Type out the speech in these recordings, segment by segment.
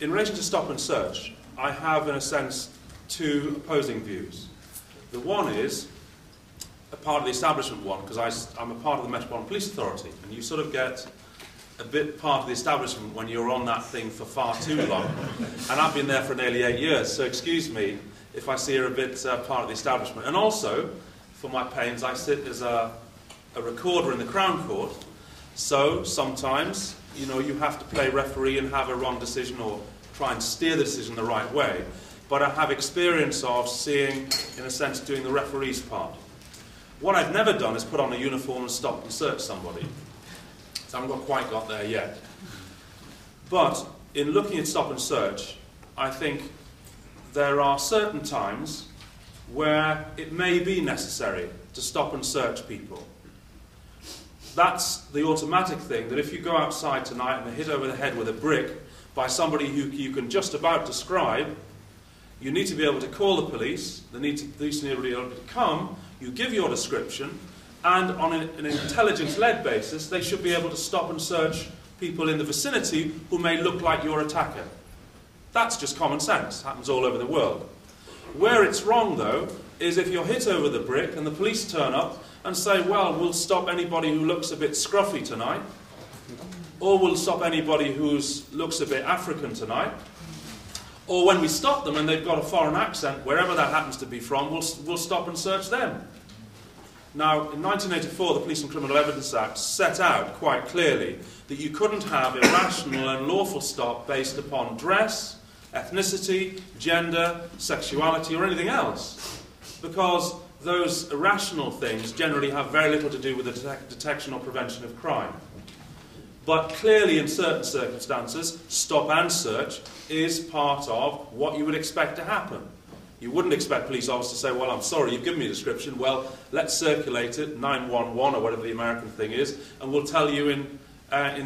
in relation to stop and search, I have, in a sense, two opposing views. The one is a part of the establishment one, because I'm a part of the Metropolitan Police Authority, and you sort of get a bit part of the establishment when you're on that thing for far too long. And I've been there for nearly 8 years, so excuse me if I see her a bit part of the establishment. And also, for my pains, I sit as a recorder in the Crown Court, so sometimes, you know, you have to play referee and have a wrong decision or try and steer the decision the right way. But I have experience of seeing, in a sense, doing the referee's part. What I've never done is put on a uniform and stop and search somebody. So I haven't quite got there yet. But in looking at stop and search, I think there are certain times where it may be necessary to stop and search people. That's the automatic thing, that if you go outside tonight and are hit over the head with a brick by somebody who you can just about describe, you need to be able to call the police, the police need to be able to come, you give your description, and on an intelligence-led basis, they should be able to stop and search people in the vicinity who may look like your attacker. That's just common sense, happens all over the world. Where it's wrong, though, is if you're hit over the brick and the police turn up and say, well, we'll stop anybody who looks a bit scruffy tonight, or we'll stop anybody who looks a bit African tonight, or when we stop them and they've got a foreign accent, wherever that happens to be from, we'll stop and search them. Now, in 1984, the Police and Criminal Evidence Act set out quite clearly that you couldn't have irrational and lawful stop based upon dress, ethnicity, gender, sexuality, or anything else, because those irrational things generally have very little to do with the detection or prevention of crime. But clearly, in certain circumstances, stop and search is part of what you would expect to happen. You wouldn't expect police officers to say, well, I'm sorry, you've given me a description, well, let's circulate it, 911 or whatever the American thing is, and we'll tell you in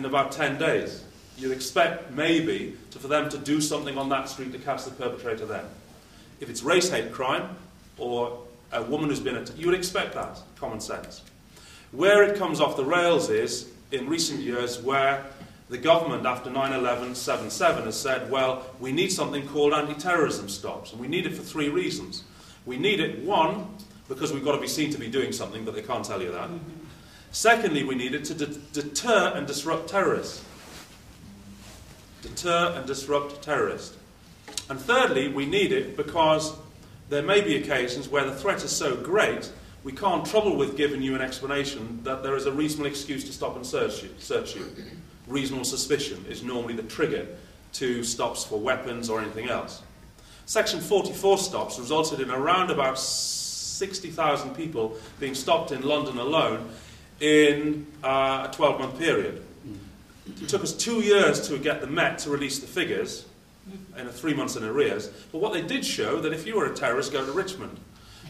about 10 days. You'd expect, maybe, for them to do something on that street to catch the perpetrator then. If it's race-hate crime, or a woman who's been you would expect that, common sense. Where it comes off the rails is, in recent years, where the government, after 9/11/77, has said, well, we need something called anti-terrorism stops, and we need it for 3 reasons. We need it, 1, because we've got to be seen to be doing something, but they can't tell you that. Secondly, we need it to deter and disrupt terrorists. Deter and disrupt terrorists. And thirdly, we need it because there may be occasions where the threat is so great, we can't trouble with giving you an explanation that there is a reasonable excuse to stop and search you. Reasonable suspicion is normally the trigger to stops for weapons or anything else. Section 44 stops resulted in around about 60,000 people being stopped in London alone in a 12-month period. It took us 2 years to get the Met to release the figures, in a 3 months in arrears, but what they did show that if you were a terrorist, go to Richmond,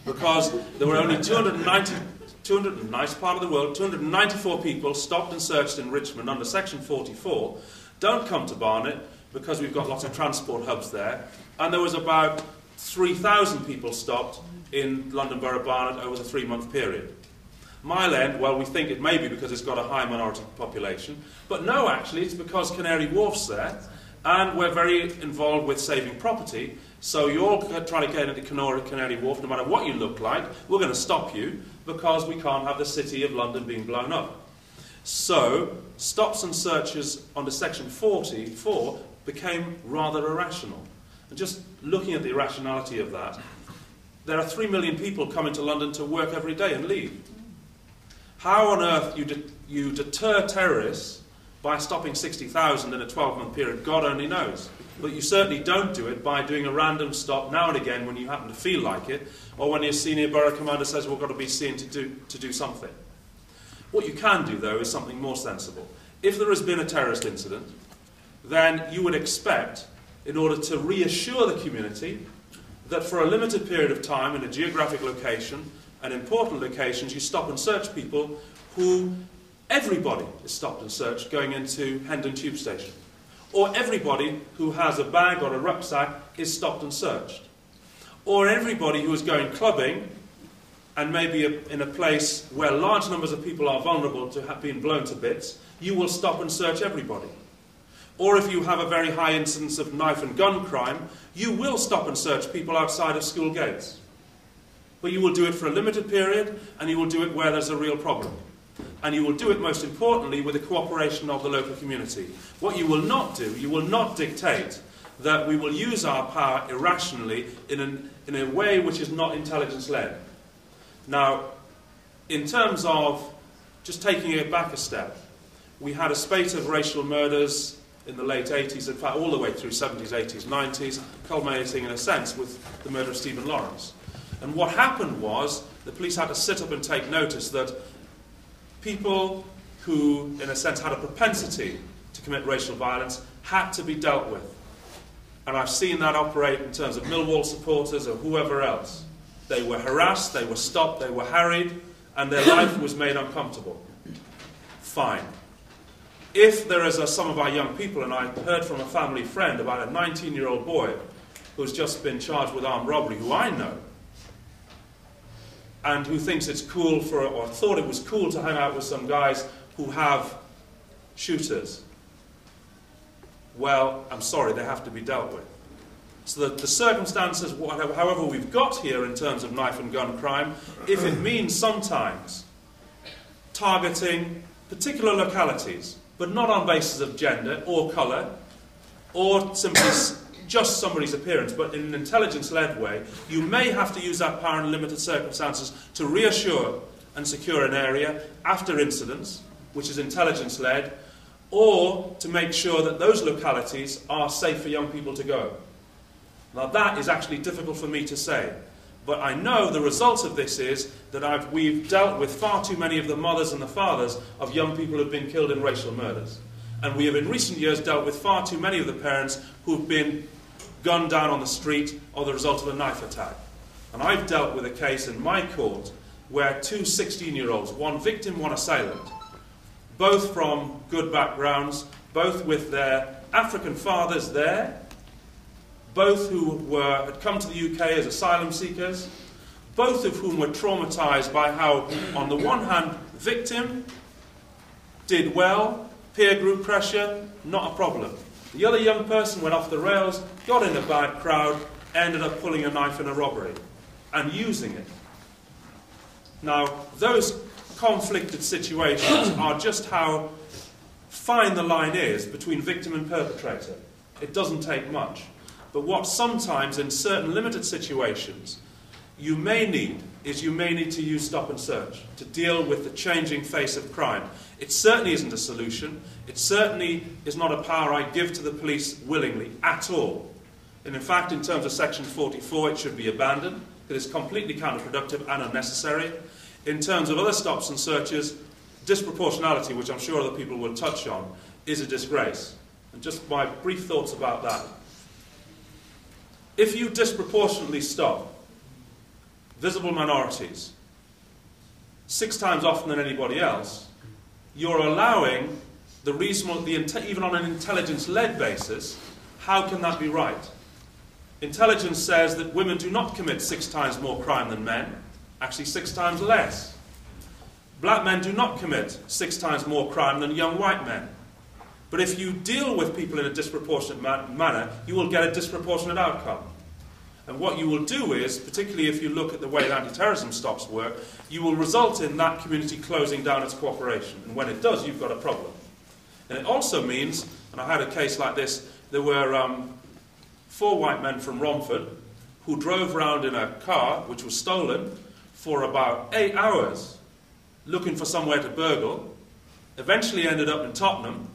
because there were only 294 people stopped and searched in Richmond under Section 44. Don't come to Barnet, because we've got lots of transport hubs there, and there was about 3,000 people stopped in London Borough Barnet over the 3-month period. Mile End, well, we think it may be because it's got a high minority population, but no, actually, it's because Canary Wharf's there, and we're very involved with saving property, so you're all trying to get into Canary Wharf, no matter what you look like, we're going to stop you, because we can't have the city of London being blown up. So, stops and searches under Section 44 became rather irrational. And just looking at the irrationality of that, there are 3 million people coming to London to work every day and leave. How on earth you deter terrorists by stopping 60,000 in a 12-month period, God only knows. But you certainly don't do it by doing a random stop now and again when you happen to feel like it, or when your senior borough commander says we've got to be seen to do something. What you can do, though, is something more sensible. If there has been a terrorist incident, then you would expect, in order to reassure the community, that for a limited period of time in a geographic location, and important locations, you stop and search people who everybody is stopped and searched going into Hendon Tube Station. Or everybody who has a bag or a rucksack is stopped and searched. Or everybody who is going clubbing and maybe in a place where large numbers of people are vulnerable to have been blown to bits, you will stop and search everybody. or if you have a very high incidence of knife and gun crime, you will stop and search people outside of school gates. But you will do it for a limited period, and you will do it where there's a real problem. And you will do it, most importantly, with the cooperation of the local community. What you will not do, you will not dictate that we will use our power irrationally in a way which is not intelligence-led. Now, in terms of just taking it back a step, we had a spate of racial murders in the late 80s, in fact all the way through 70s, 80s, 90s, culminating in a sense with the murder of Stephen Lawrence. And what happened was the police had to sit up and take notice that people who, in a sense, had a propensity to commit racial violence had to be dealt with. And I've seen that operate in terms of Millwall supporters or whoever else. They were harassed, they were stopped, they were harried, and their life was made uncomfortable. Fine. If there is some of our young people, and I heard from a family friend about a 19-year-old boy who's just been charged with armed robbery, who I know, and who thinks it's cool or thought it was cool to hang out with some guys who have shooters. Well, I'm sorry, they have to be dealt with. So that the circumstances, however we've got here in terms of knife and gun crime, if it means sometimes targeting particular localities, but not on basis of gender or colour, or simply just somebody's appearance, but in an intelligence-led way, you may have to use that power in limited circumstances to reassure and secure an area after incidents, which is intelligence-led, or to make sure that those localities are safe for young people to go. Now that is actually difficult for me to say, but I know the result of this is that we've dealt with far too many of the mothers and the fathers of young people who have been killed in racial murders. And we have in recent years dealt with far too many of the parents who have been gunned down on the street or the result of a knife attack. And I've dealt with a case in my court where two 16-year-olds, one victim, one assailant, both from good backgrounds, both with their African fathers there, both who had come to the UK as asylum seekers, both of whom were traumatised by how, on the one hand, victim did well, peer group pressure, not a problem. The other young person went off the rails, got in a bad crowd, ended up pulling a knife in a robbery and using it. Now, those conflicted situations are just how fine the line is between victim and perpetrator. It doesn't take much. But what sometimes, in certain limited situations, you may need to use stop and search to deal with the changing face of crime. It certainly isn't a solution. It certainly is not a power I give to the police willingly at all. And in fact, in terms of Section 44, it should be abandoned, because it's completely counterproductive and unnecessary. In terms of other stops and searches, disproportionality, which I'm sure other people will touch on, is a disgrace. And just my brief thoughts about that. If you disproportionately stop visible minorities 6 times often than anybody else, you're allowing the reasonable, even on an intelligence-led basis, how can that be right? Intelligence says that women do not commit 6 times more crime than men, actually 6 times less. Black men do not commit 6 times more crime than young white men. But if you deal with people in a disproportionate manner, you will get a disproportionate outcome. And what you will do is, particularly if you look at the way that anti-terrorism stops work, you will result in that community closing down its cooperation. And when it does, you've got a problem. And it also means, and I had a case like this, there were 4 white men from Romford who drove around in a car, which was stolen, for about 8 hours, looking for somewhere to burgle, eventually ended up in Tottenham,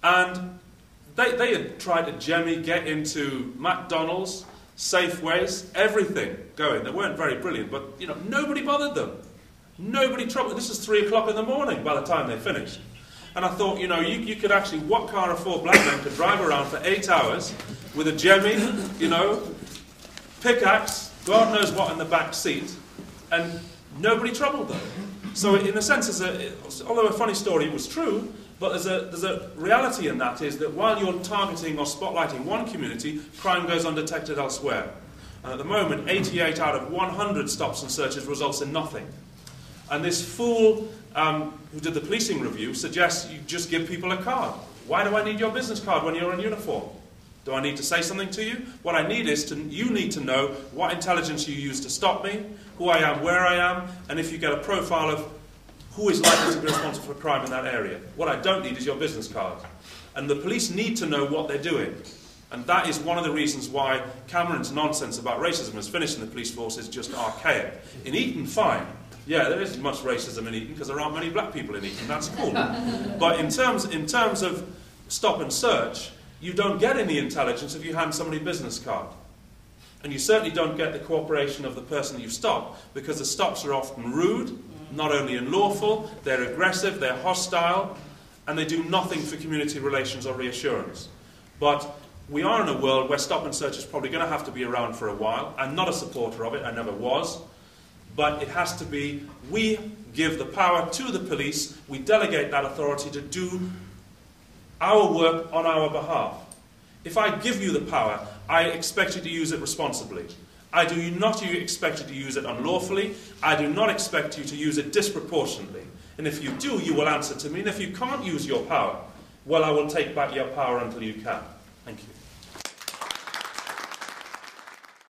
and they had tried to get into McDonald's, Safeways, everything going. They weren't very brilliant, but nobody bothered them. Nobody troubled. This is 3 o'clock in the morning by the time they finished. And I thought, you could actually, what car of 4 black men could drive around for 8 hours with a jemmy, pickaxe, God knows what in the back seat, and nobody troubled them. So in a sense, although a funny story, it was true, but there's a reality in that is that while you're targeting or spotlighting one community, crime goes undetected elsewhere. And at the moment, 88 out of 100 stops and searches results in nothing. And this fool who did the policing review suggests you just give people a card. Why do I need your business card when you're in uniform? Do I need to say something to you? What I need is you need to know what intelligence you use to stop me, who I am, where I am, and if you get a profile of who is likely to be responsible for crime in that area. What I don't need is your business card. And the police need to know what they're doing. And that is one of the reasons why Cameron's nonsense about racism is finished in the police force is just archaic. In Eton, fine. Yeah, there isn't much racism in Eton because there aren't many black people in Eton. That's cool. But in terms of stop and search, you don't get any intelligence if you hand somebody a business card. And you certainly don't get the cooperation of the person you stop, because the stops are often rude, not only unlawful, they're aggressive, they're hostile, and they do nothing for community relations or reassurance. But we are in a world where stop and search is probably going to have to be around for a while. I'm not a supporter of it, I never was. But it has to be, we give the power to the police, we delegate that authority to do our work on our behalf. If I give you the power, I expect you to use it responsibly. I do not expect you to use it unlawfully. I do not expect you to use it disproportionately. And if you do, you will answer to me. And if you can't use your power, well, I will take back your power until you can. Thank you.